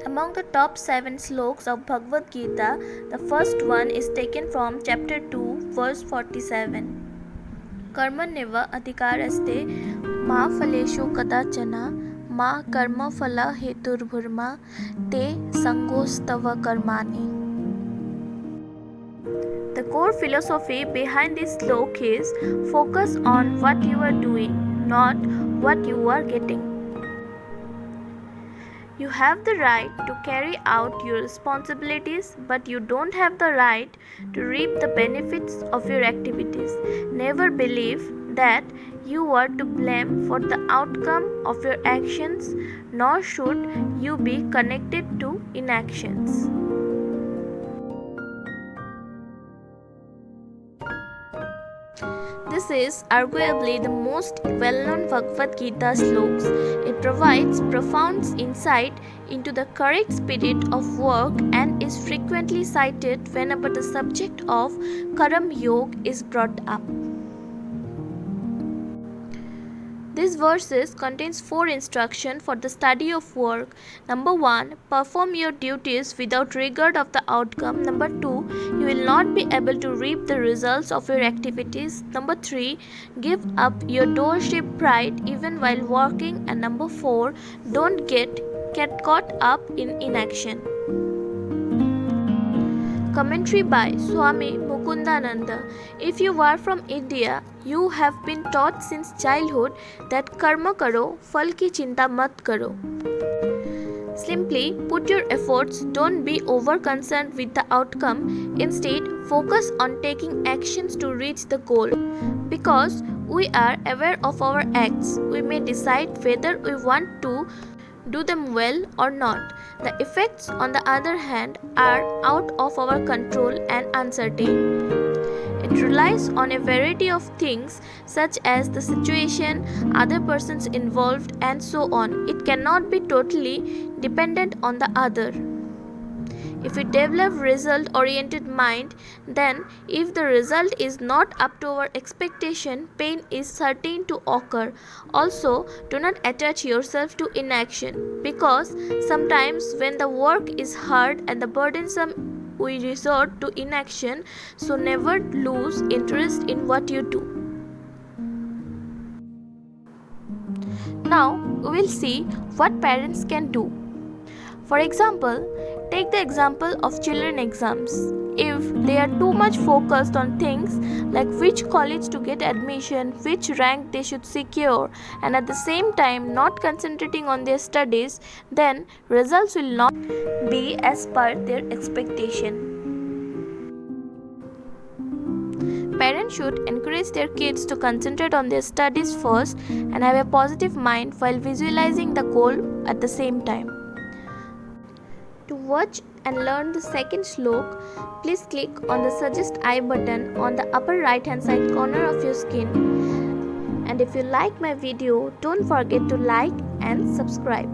Among the top 7 sloks of Bhagavad Gita, the first one is taken from chapter 2, verse 47. कर्मण्येव अधिकारस्ते मा फलेषु कदाचन मा कर्मफल हेतुर्भुर्मा ते संगोस्तव कर्माणि. The core philosophy behind this slok is focus on what you are doing, not what you are getting. You have the right to carry out your responsibilities, but you don't have the right to reap the benefits of your activities. Never believe that you are to blame for the outcome of your actions, nor should you be connected to inactions. This is arguably the most well-known Bhagavad Gita sloks. It provides profound insight into the correct spirit of work and is frequently cited whenever the subject of Karma Yoga is brought up. These verses contains 4 instructions for the study of work. Number 1, perform your duties without regard of the outcome. Number 2, you will not be able to reap the results of your activities. Number 3, give up your doorstep pride even while working. And number 4, don't get caught up in inaction. Commentary by Swami Mukundananda. If you are from India, you have been taught since childhood that karma karo, phal ki chinta mat karo. Simply put your efforts, don't be over concerned with the outcome. Instead, focus on taking actions to reach the goal. Because we are aware of our acts, we may decide whether we want to do them well or not. The effects, on the other hand, are out of our control and uncertain. It relies on a variety of things such as the situation, other persons involved, and so on. It cannot be totally dependent on the other. If we develop result-oriented mind, then if the result is not up to our expectation, pain is certain to occur. Also, do not attach yourself to inaction, because sometimes when the work is hard and the burdensome, we resort to inaction, so never lose interest in what you do. Now, we will see what parents can do. For example, take the example of children exams. If they are too much focused on things like which college to get admission, which rank they should secure, and at the same time not concentrating on their studies, then results will not be as per their expectation. Parents should encourage their kids to concentrate on their studies first and have a positive mind while visualizing the goal at the same time. To watch and learn the second slok, please click on the Suggest I button on the upper right hand side corner of your screen. And if you like my video, don't forget to like and subscribe.